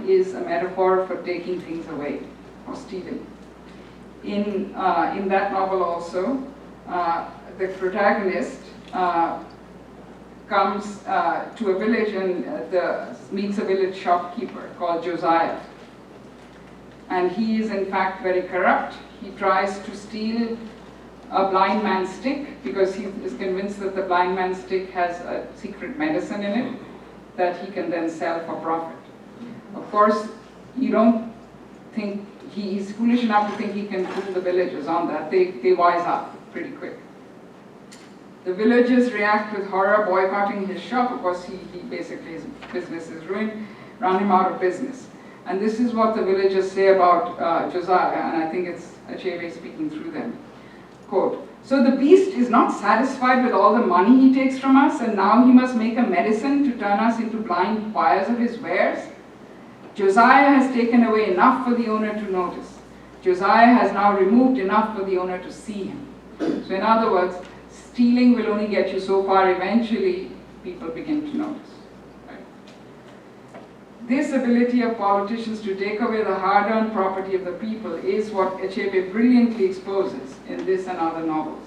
line is a metaphor for taking things away or stealing. In that novel also, the protagonist comes to a village and meets a village shopkeeper called Josiah. And he is in fact very corrupt. He tries to steal a blind man's stick because he is convinced that the blind man's stick has a secret medicine in it that he can then sell for profit. Of course, you don't think he's foolish enough to think he can fool the villagers on that. They wise up pretty quick. The villagers react with horror, boycotting his shop. Of course, he basically, his business is ruined, run him out of business. And this is what the villagers say about Josiah, and I think it's Achebe speaking through them. Quote, "So the beast is not satisfied with all the money he takes from us, and now he must make a medicine to turn us into blind buyers of his wares? Josiah has taken away enough for the owner to notice. Josiah has now removed enough for the owner to see him." So in other words, stealing will only get you so far. Eventually, people begin to notice. This ability of politicians to take away the hard-earned property of the people is what Achebe brilliantly exposes in this and other novels.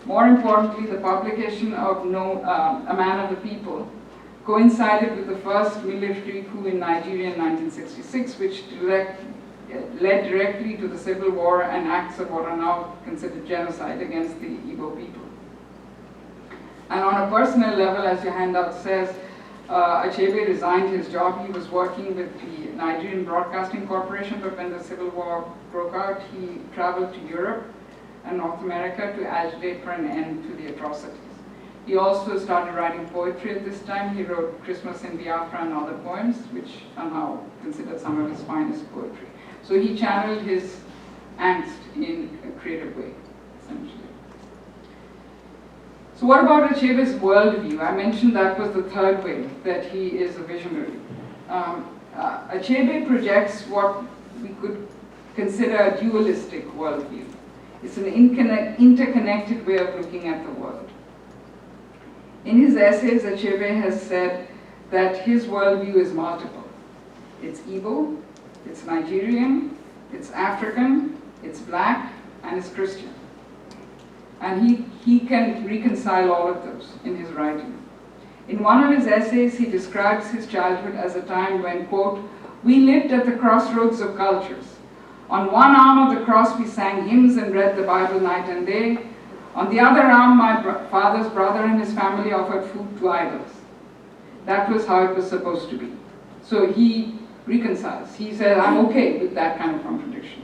More importantly, the publication of A Man of the People coincided with the first military coup in Nigeria in 1966, which led directly to the civil war and acts of what are now considered genocide against the Igbo people. And on a personal level, as your handout says, Achebe resigned his job. He was working with the Nigerian Broadcasting Corporation, but when the Civil War broke out, he traveled to Europe and North America to agitate for an end to the atrocities. He also started writing poetry at this time. He wrote Christmas in Biafra and other poems, which are now considered some of his finest poetry. So he channeled his angst in a creative way, essentially. So what about Achebe's worldview? I mentioned that was the third way that he is a visionary. Achebe projects what we could consider a dualistic worldview. It's an interconnected way of looking at the world. In his essays, Achebe has said that his worldview is multiple. It's Igbo, it's Nigerian, it's African, it's black, and it's Christian. And he can reconcile all of those in his writing. In one of his essays, he describes his childhood as a time when, quote, "We lived at the crossroads of cultures. On one arm of the cross, we sang hymns and read the Bible night and day. On the other arm, my father's brother and his family offered food to idols." That was how it was supposed to be. So he reconciles. He says, I'm okay with that kind of contradiction.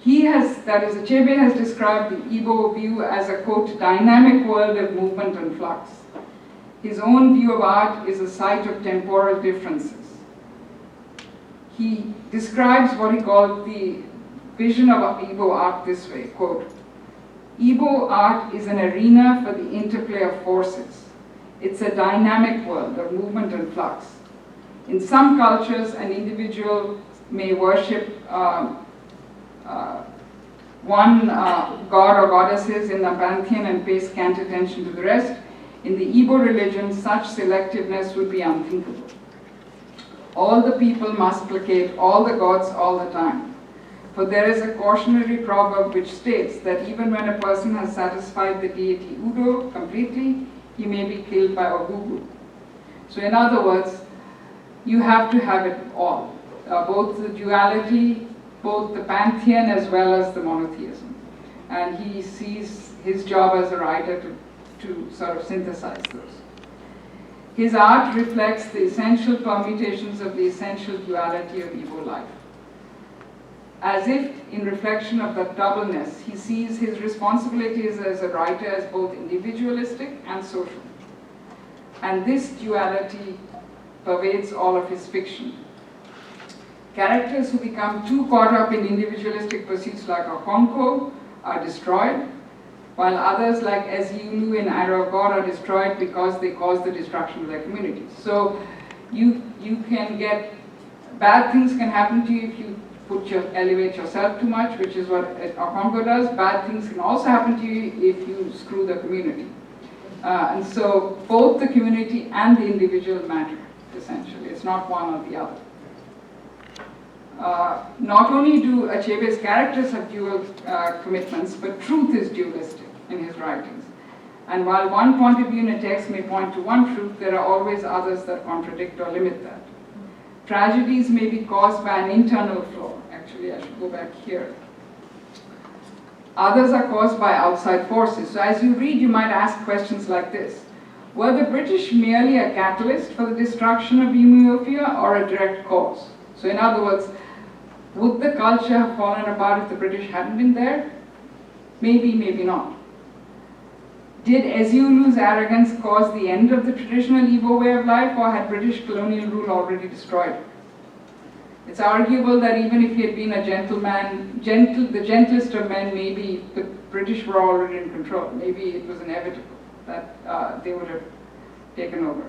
Achebe has described the Igbo view as a, quote, "dynamic world of movement and flux." His own view of art is a site of temporal differences. He describes what he called the vision of Igbo art this way, quote, "Igbo art is an arena for the interplay of forces. It's a dynamic world of movement and flux. In some cultures, an individual may worship one god or goddesses in the pantheon and pay scant attention to the rest. In the Igbo religion, such selectiveness would be unthinkable. All the people must placate all the gods all the time. For there is a cautionary proverb which states that even when a person has satisfied the deity Udo completely, he may be killed by Ogugu." So in other words, you have to have it all, both the duality, both the pantheon as well as the monotheism. And he sees his job as a writer to sort of synthesize those. His art reflects the essential permutations of the essential duality of Igbo life. As if in reflection of that doubleness, he sees his responsibilities as a writer as both individualistic and social. And this duality pervades all of his fiction. Characters who become too caught up in individualistic pursuits like Okonkwo are destroyed, while others like Ezeulu in Arrow of God are destroyed because they cause the destruction of their communities. So you can get, bad things can happen to you if you elevate yourself too much, which is what Okonkwo does. Bad things can also happen to you if you screw the community. And so both the community and the individual matter. essentially. It's not one or the other. Not only do Achebe's characters have dual commitments, but truth is dualistic in his writings. And while one point of view in a text may point to one truth, there are always others that contradict or limit that. Tragedies may be caused by an internal flaw. Actually, I should go back here. Others are caused by outside forces. So as you read, you might ask questions like this. Were the British merely a catalyst for the destruction of Ethiopia or a direct cause? So in other words, would the culture have fallen apart if the British hadn't been there? Maybe, maybe not. Did Ezeuru's arrogance cause the end of the traditional Igbo way of life, or had British colonial rule already destroyed it? It's arguable that even if he had been a gentleman, the gentlest of men, maybe the British were already in control. Maybe it was inevitable that they would have taken over.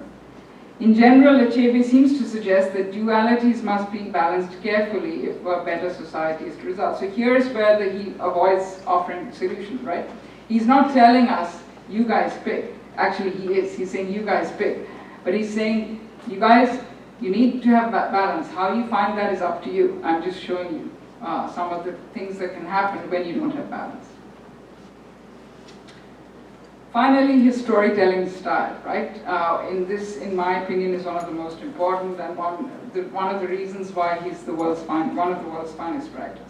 In general, Achebe seems to suggest that dualities must be balanced carefully if a better society is to result. So here's where he avoids offering solutions, right? He's not telling us, you guys pick. Actually, he is. He's saying, you guys pick. But he's saying, you guys, you need to have that balance. How you find that is up to you. I'm just showing you some of the things that can happen when you don't have balance. Finally, his storytelling style, right? In my opinion, is one of the most important and one of the reasons why he's one of the world's finest writers.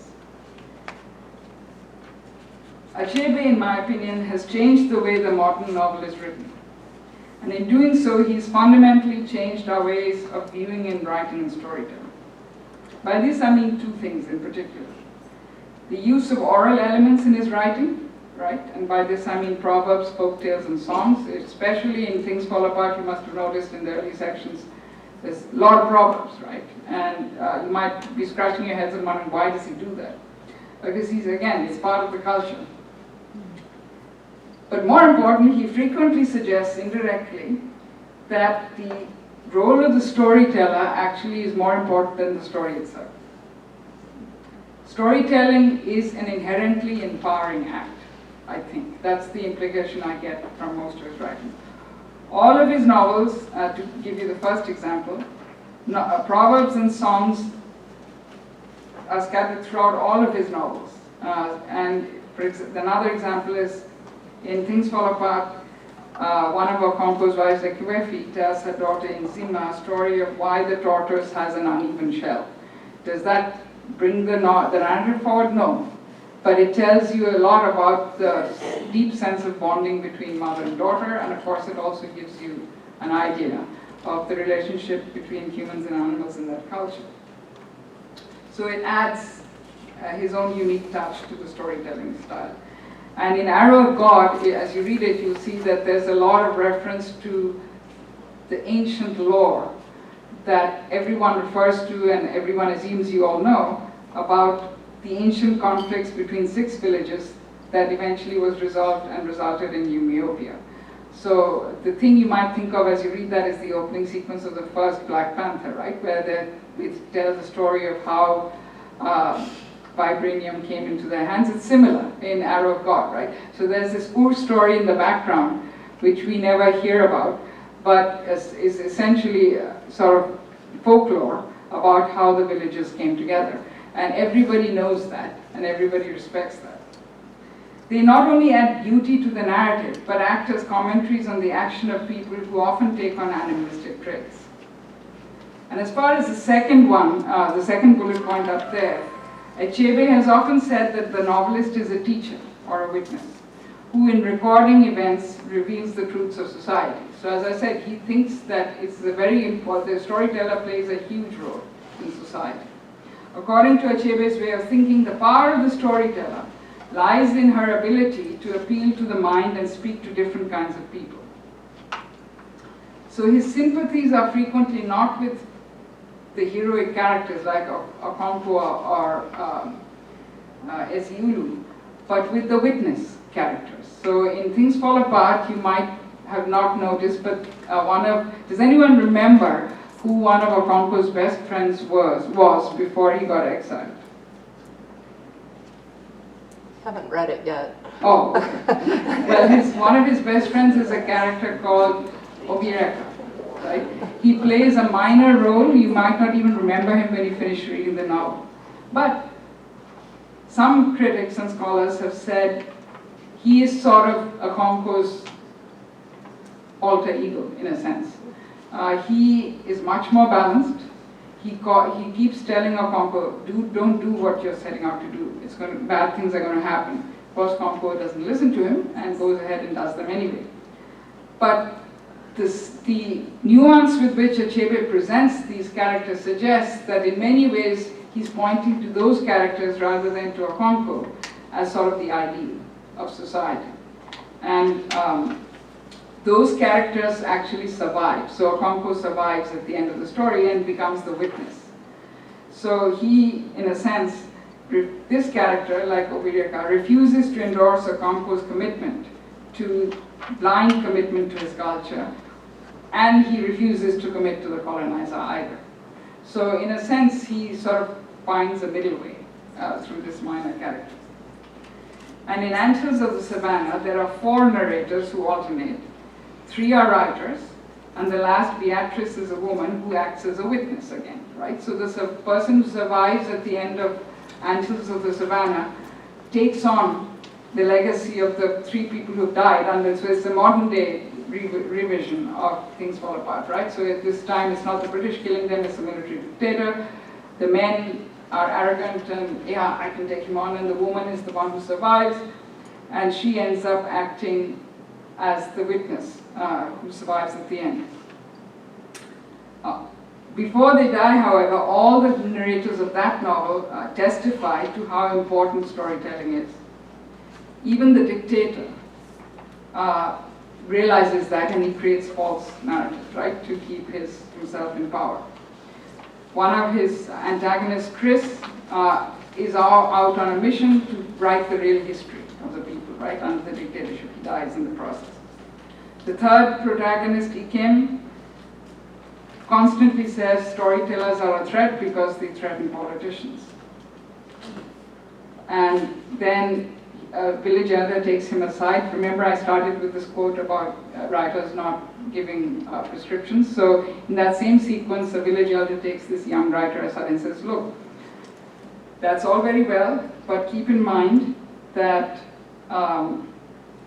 Achebe, in my opinion, has changed the way the modern novel is written. And in doing so, he's fundamentally changed our ways of viewing and writing and storytelling. By this, I mean two things in particular. The use of oral elements in his writing, right? And by this, I mean proverbs, folk tales, and songs. Especially in Things Fall Apart, you must have noticed in the early sections, there's a lot of proverbs, right? And you might be scratching your heads and wondering, why does he do that? Because it's part of the culture. But more importantly, he frequently suggests indirectly that the role of the storyteller actually is more important than the story itself. Storytelling is an inherently empowering act, I think. That's the implication I get from most of his writing. All of his novels, to give you the first example, proverbs and songs are scattered throughout all of his novels. Another example is in Things Fall Apart, one of Okonkwo's wives, Ekiwefi, tells her daughter Nzima a story of why the tortoise has an uneven shell. Does that bring the narrative forward? No. But it tells you a lot about the deep sense of bonding between mother and daughter, and of course it also gives you an idea of the relationship between humans and animals in that culture. So it adds his own unique touch to the storytelling style. And in Arrow of God, as you read it, you'll see that there's a lot of reference to the ancient lore that everyone refers to and everyone assumes you all know about the ancient conflicts between 6 villages that eventually was resolved and resulted in Ethiopia. So the thing you might think of as you read that is the opening sequence of the first Black Panther, right? Where it tells the story of how vibranium came into their hands. It's similar in Arrow of God, right? So there's this Ur story in the background, which we never hear about, but is essentially sort of folklore about how the villages came together. And everybody knows that, and everybody respects that. They not only add beauty to the narrative, but act as commentaries on the action of people who often take on animalistic traits. And as far as the second one, the second bullet point up there, Achebe has often said that the novelist is a teacher or a witness who in recording events reveals the truths of society. So as I said, he thinks that it's very important, the storyteller plays a huge role in society. According to Achebe's way of thinking, the power of the storyteller lies in her ability to appeal to the mind and speak to different kinds of people. So his sympathies are frequently not with the heroic characters like Okonkwo or Ezeuru, but with the witness characters. So in Things Fall Apart, you might have not noticed, but does anyone remember who one of Okonkwo's best friends was before he got exiled? Haven't read it yet. Oh, okay. Well, one of his best friends is a character called Obireka. right? He plays a minor role. You might not even remember him when you finish reading the novel. But some critics and scholars have said he is sort of Okonkwo's alter ego, in a sense. He is much more balanced. He keeps telling Okonkwo, don't do what you're setting out to do. Bad things are going to happen. Of course, Okonkwo doesn't listen to him and goes ahead and does them anyway. But the nuance with which Achebe presents these characters suggests that in many ways he's pointing to those characters rather than to Okonkwo as sort of the ideal of society. And those characters actually survive. So Okonkwo survives at the end of the story and becomes the witness. So he, in a sense, this character, like Obiriaka, refuses to endorse Okonkwo's commitment to blind commitment to his culture, and he refuses to commit to the colonizer either. So in a sense, he sort of finds a middle way through this minor character. And in Antlers of the Savannah, there are 4 narrators who alternate. 3 are writers, and the last, Beatrice, is a woman who acts as a witness again, right? So this person who survives at the end of Antlers of the Savannah takes on the legacy of the 3 people who died, and so it's a modern day revision of Things Fall Apart, right? So at this time, it's not the British killing them, it's a military dictator. The men are arrogant and, yeah, I can take him on, and the woman is the one who survives, and she ends up acting as the witness who survives at the end. Before they die, however, all the narrators of that novel testify to how important storytelling is. Even the dictator realizes that, and he creates false narratives, right, to keep himself in power. One of his antagonists, Chris, is out on a mission to write the real history of the people, right, under the dictatorship. He dies in the process. The third protagonist, Ikem, constantly says storytellers are a threat because they threaten politicians. And then a village elder takes him aside. Remember, I started with this quote about writers not giving prescriptions. So in that same sequence, a village elder takes this young writer aside and says, look, that's all very well, but keep in mind that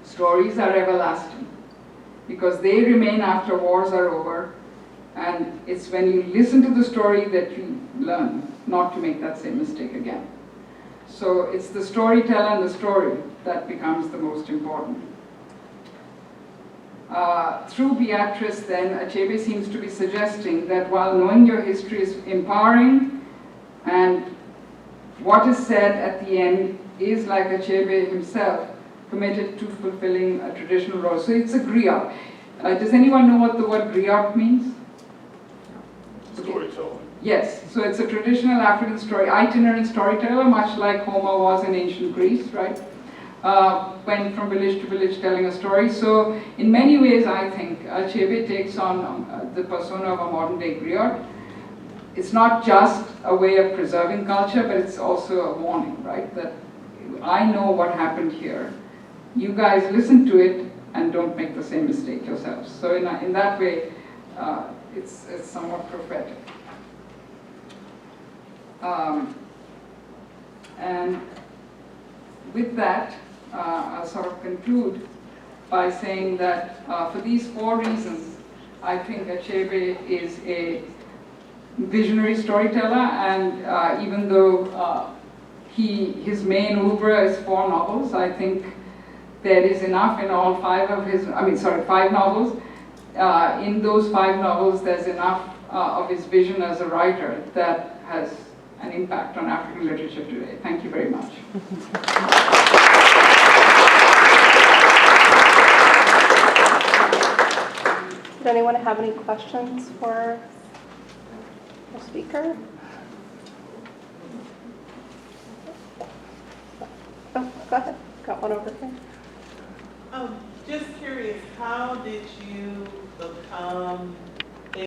stories are everlasting because they remain after wars are over, and it's when you listen to the story that you learn not to make that same mistake again. So it's the storyteller and the story that becomes the most important. Through Beatrice, then, Achebe seems to be suggesting that while knowing your history is empowering, and what is said at the end is, like Achebe himself, committed to fulfilling a traditional role. So it's a griot. Does anyone know what the word griot means? Storyteller. Yes, so it's a traditional African story, itinerant storyteller, much like Homer was in ancient Greece, right? Went from village to village telling a story. So in many ways, I think Achebe takes on the persona of a modern day griot. It's not just a way of preserving culture, but it's also a warning, right? That I know what happened here. You guys listen to it and don't make the same mistake yourselves. So in that way, it's somewhat prophetic. And with that, I'll sort of conclude by saying that for these 4 reasons, I think Achebe is a visionary storyteller, and even though his main oeuvre is 4 novels, I think there is enough in all 5 of his, 5 novels. In those 5 novels, there's enough of his vision as a writer that has an impact on African literature today. Thank you very much. Did anyone have any questions for the speaker? Oh, go ahead. Got one over here. Just curious, how did you become